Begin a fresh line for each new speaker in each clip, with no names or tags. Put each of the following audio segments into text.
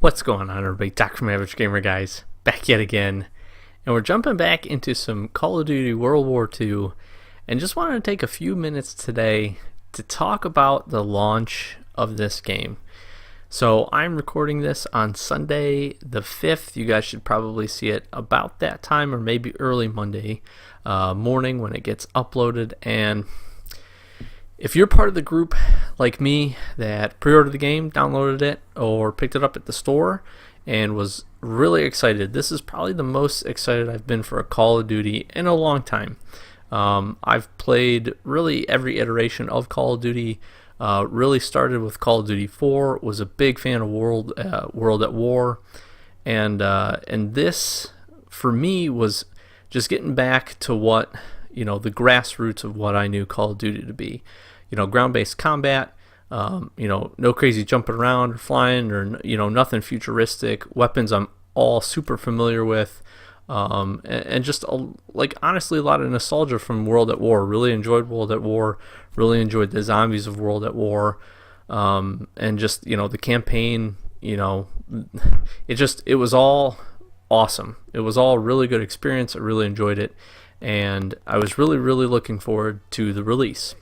What's going on, everybody? Doc from Average Gamer Guys, back yet again. And we're jumping back into some Call of Duty World War II, and just wanted to take a few minutes today to talk about the launch of this game. So I'm recording this on Sunday the 5th. You guys should probably see it about that time, or maybe early Monday morning when it gets uploaded. And if you're part of the group like me that pre-ordered the game, downloaded it, or picked it up at the store and was really excited, this is probably the most excited I've been for a Call of Duty in a long time. I've played really every iteration of Call of Duty. Really started with Call of Duty 4, was a big fan of World at War, and this for me was just getting back to what, the grassroots of what I knew Call of Duty to be. Ground-based combat, no crazy jumping around or flying or, nothing futuristic. Weapons I'm all super familiar with, and just, honestly, a lot of nostalgia from World at War. Really enjoyed World at War, really enjoyed the zombies of World at War, and just, the campaign, it was all awesome. It was all a really good experience. I really enjoyed it, and I was really, really looking forward to the release.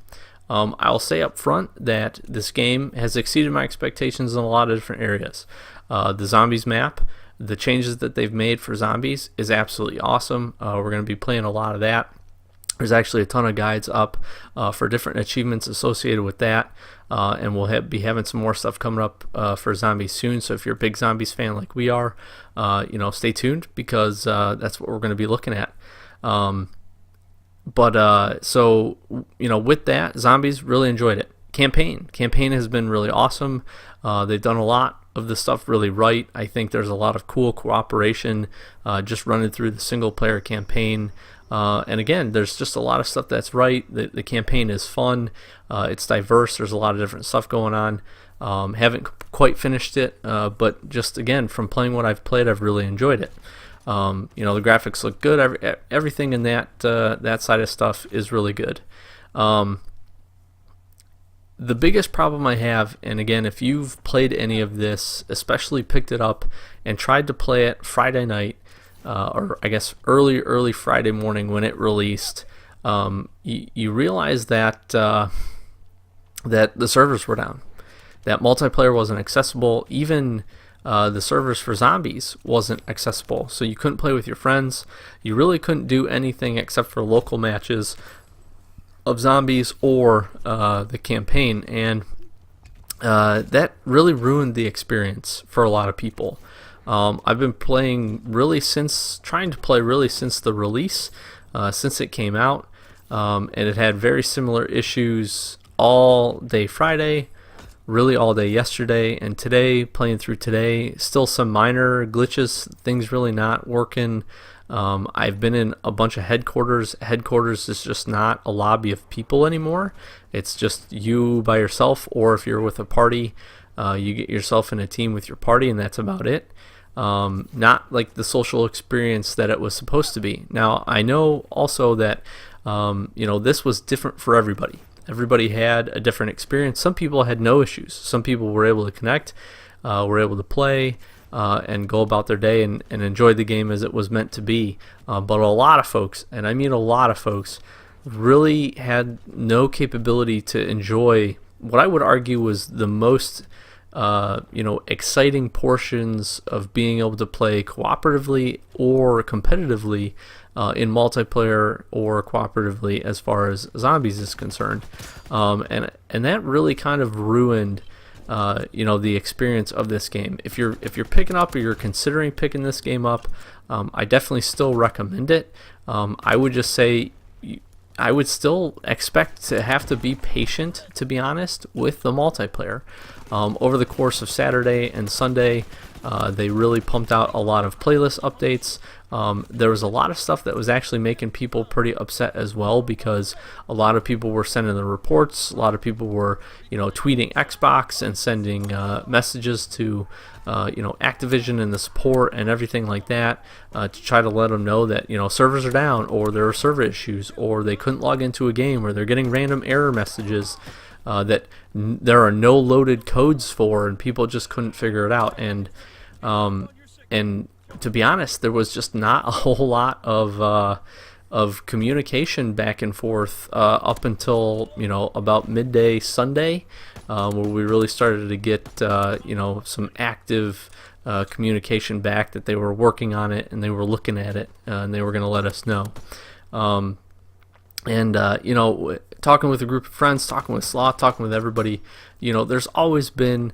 I'll say up front that this game has exceeded my expectations in a lot of different areas. The zombies map, the changes that they've made for zombies is absolutely awesome. We're going to be playing a lot of that. There's actually a ton of guides up for different achievements associated with that, and we'll be having some more stuff coming up for zombies soon. So if you're a big zombies fan like we are, stay tuned, because that's what we're going to be looking at. So with that, zombies, really enjoyed it. Campaign has been really awesome. They've done a lot of the stuff really right. I think there's a lot of cool cooperation just running through the single player campaign. And again, there's just a lot of stuff that's right. The campaign is fun. It's diverse. There's a lot of different stuff going on. Haven't quite finished it, but just again, from playing what I've played, I've really enjoyed it. The graphics look good. Everything in that side of stuff is really good. The biggest problem I have, and again, if you've played any of this, especially picked it up and tried to play it Friday night, or I guess early Friday morning when it released, you realize that that the servers were down, that multiplayer wasn't accessible. Even the servers for zombies wasn't accessible, so you couldn't play with your friends. You really couldn't do anything except for local matches of zombies or the campaign, and that really ruined the experience for a lot of people. I've been trying to play since the release, since it came out, and it had very similar issues all day Friday, really all day yesterday, and today, playing through today, still some minor glitches, things really not working. I've been in a bunch of headquarters. Headquarters is just not a lobby of people anymore. It's just you by yourself, or if you're with a party, you get yourself in a team with your party, and that's about it. Not like the social experience that it was supposed to be. Now, I know also that this was different for everybody. Everybody had a different experience. Some people had no issues. Some people were able to connect, were able to play, and go about their day and enjoy the game as it was meant to be. But a lot of folks, and I mean a lot of folks, really had no capability to enjoy what I would argue was the most exciting portions of being able to play cooperatively or competitively in multiplayer, or cooperatively as far as zombies is concerned, and that really kind of ruined the experience of this game. If you're picking up, or you're considering picking this game up, I definitely still recommend it. I would just say I would still expect to have to be patient, to be honest, with the multiplayer. Over the course of Saturday and Sunday, they really pumped out a lot of playlist updates. There was a lot of stuff that was actually making people pretty upset as well, because a lot of people were sending the reports. A lot of people were, tweeting Xbox and sending messages to, Activision and the support and everything like that, to try to let them know that, servers are down, or there are server issues, or they couldn't log into a game, or they're getting random error messages that there are no loaded codes for, and people just couldn't figure it out. And And to be honest, there was just not a whole lot of communication back and forth up until about midday Sunday, where we really started to get some active communication back that they were working on it and they were looking at it and they were going to let us know. Talking with a group of friends, talking with Sloth, talking with everybody, there's always been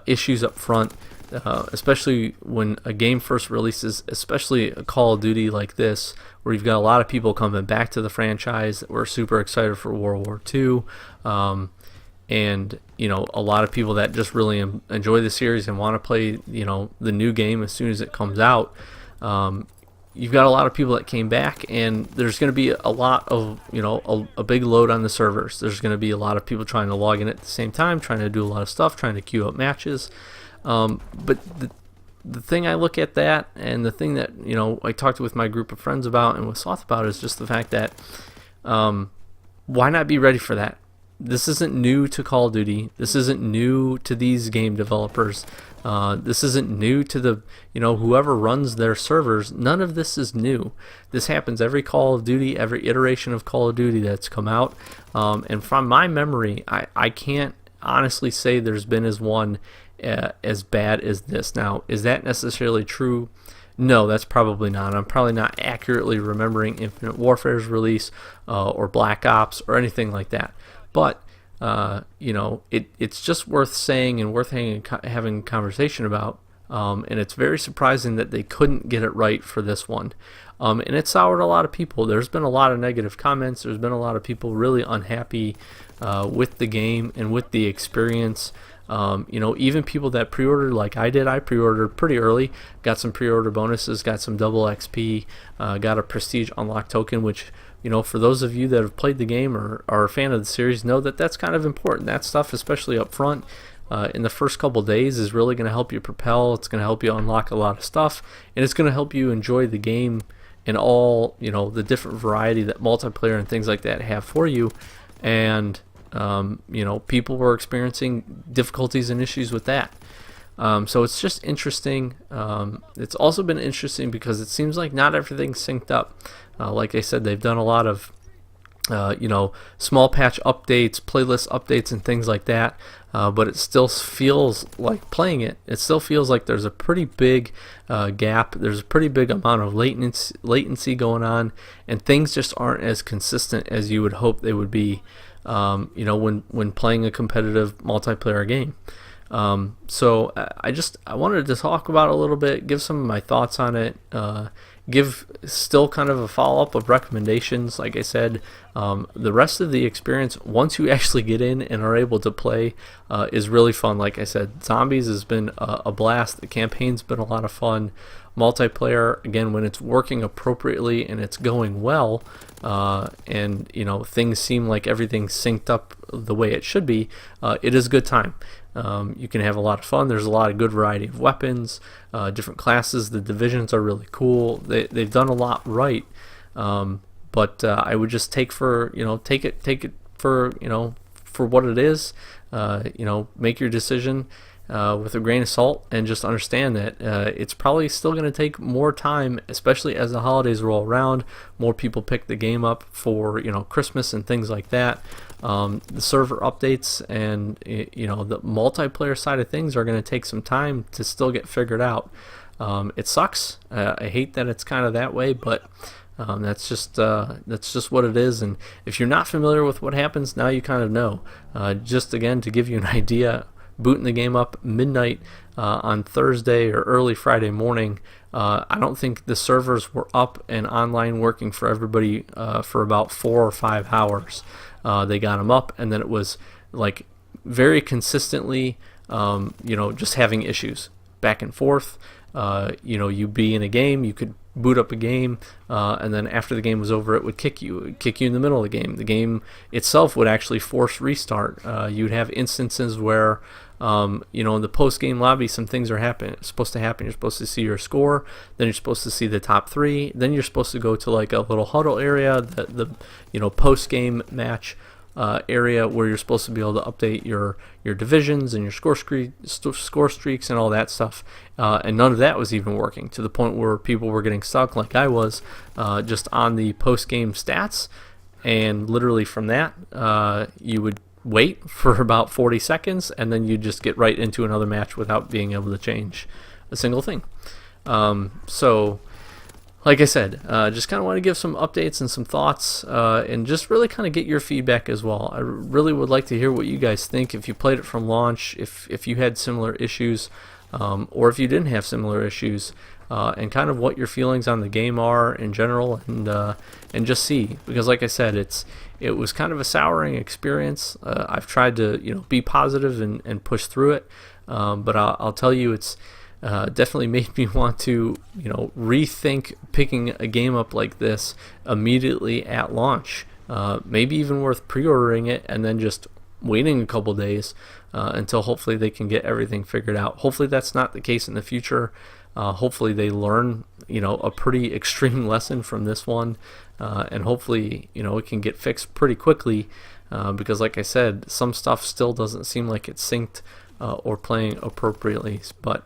issues up front, especially when a game first releases, especially a Call of Duty like this, where you've got a lot of people coming back to the franchise that were super excited for World War II, and a lot of people that just really enjoy the series and want to play the new game as soon as it comes out. You've got a lot of people that came back, and there's going to be a lot of a big load on the servers. There's going to be a lot of people trying to log in at the same time, trying to do a lot of stuff, trying to queue up matches. But the thing I look at that, and the thing that I talked with my group of friends about and with Sloth about, is just the fact that why not be ready for that? This isn't new to Call of Duty. This isn't new to these game developers. This isn't new to the whoever runs their servers. None of this is new. This happens every Call of Duty, every iteration of Call of Duty that's come out. And from my memory, I can't honestly say there's been one as bad as this. Now, is that necessarily true? No, that's probably not. I'm probably not accurately remembering Infinite Warfare's release or Black Ops or anything like that. But it's just worth saying and worth having a conversation about. And it's very surprising that they couldn't get it right for this one. And it soured a lot of people. There's been a lot of negative comments. There's been a lot of people really unhappy with the game and with the experience. Even people that pre-ordered like I did. I pre-ordered pretty early, got some pre-order bonuses, got some double XP, got a prestige unlock token, which for those of you that have played the game or are a fan of the series, know that that's kind of important. That stuff, especially up front in the first couple days, is really going to help you propel. It's going to help you unlock a lot of stuff, and it's going to help you enjoy the game and all the different variety that multiplayer and things like that have for you. And people were experiencing difficulties and issues with that. So it's just interesting. It's also been interesting because it seems like not everything's synced up. Like I said, they've done a lot of small patch updates, playlist updates, and things like that. But it still feels like playing it. It still feels like there's a pretty big gap. There's a pretty big amount of latency going on, and things just aren't as consistent as you would hope they would be. When playing a competitive multiplayer game. So I wanted to talk about it a little bit, give some of my thoughts on it, give still kind of a follow-up of recommendations. Like I said, the rest of the experience, once you actually get in and are able to play, is really fun. Like I said, Zombies has been a blast. The campaign's been a lot of fun. Multiplayer, again, when it's working appropriately and it's going well, and things seem like everything's synced up the way it should be, it is a good time. You can have a lot of fun. There's a lot of good variety of weapons, different classes. The divisions are really cool. They've done a lot right, but I would just take it for what it is. Make your decision with a grain of salt, and just understand that it's probably still going to take more time, especially as the holidays roll around. More people pick the game up for Christmas and things like that. The server updates and the multiplayer side of things are going to take some time to still get figured out. It sucks. I hate that it's kind of that way, but that's just what it is. And if you're not familiar with what happens, now you kind of know. Just again to give you an idea, booting the game up midnight on Thursday or early Friday morning. I don't think the servers were up and online working for everybody for about 4 or 5 hours. They got them up, and then it was like very consistently, just having issues back and forth. You'd be in a game, you could boot up a game, and then after the game was over, it would kick you. It would kick you in the middle of the game. The game itself would actually force restart. You'd have instances where, in the post-game lobby, some things are supposed to happen. You're supposed to see your score, then you're supposed to see the top 3, then you're supposed to go to like a little huddle area, the post-game match. area where you're supposed to be able to update your divisions and your score streaks and all that stuff, and none of that was even working, to the point where people were getting stuck, like I was, just on the post-game stats. And literally from that, you would wait for about 40 seconds, and then you just get right into another match without being able to change a single thing. So like I said, just kind of want to give some updates and some thoughts, and just really kind of get your feedback as well. I really would like to hear what you guys think, if you played it from launch, if you had similar issues, or if you didn't have similar issues, and kind of what your feelings on the game are in general, and just see, because like I said, it was kind of a souring experience. I've tried to be positive and push through it, but I'll tell you, it's definitely made me want to rethink picking a game up like this immediately at launch. Maybe even worth pre-ordering it and then just waiting a couple days until hopefully they can get everything figured out. Hopefully that's not the case in the future. Hopefully they learn a pretty extreme lesson from this one, and hopefully it can get fixed pretty quickly, because like I said, some stuff still doesn't seem like it's synced or playing appropriately, but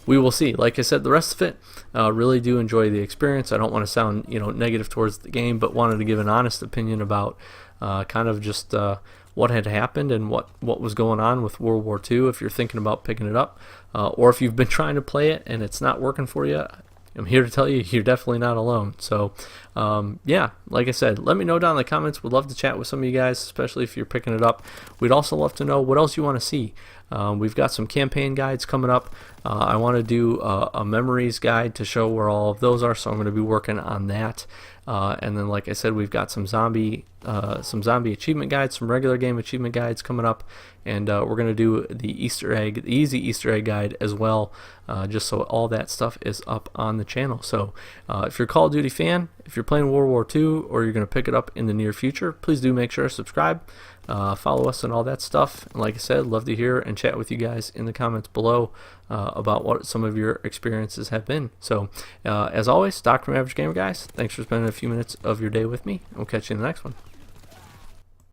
we will see. Like I said, the rest of it, really do enjoy the experience. I don't want to sound negative towards the game, but wanted to give an honest opinion about kind of just what had happened and what was going on with World War II. If you're thinking about picking it up, or if you've been trying to play it and it's not working for you, I'm here to tell you, you're definitely not alone. So yeah, like I said, let me know down in the comments. We'd love to chat with some of you guys, especially if you're picking it up. We'd also love to know what else you want to see. We've got some campaign guides coming up. I want to do a memories guide to show where all of those are, so I'm going to be working on that. And then, like I said, we've got some zombie achievement guides, some regular game achievement guides coming up, and we're going to do the easy Easter egg guide as well, just so all that stuff is up on the channel. So if you're a Call of Duty fan, if you're playing World War II, or you're going to pick it up in the near future, please do make sure to subscribe, follow us and all that stuff. And like I said, love to hear and chat with you guys in the comments below about what some of your experiences have been. So as always, Doc from Average Gamer Guys, thanks for spending a few minutes of your day with me. We'll catch you in the next one.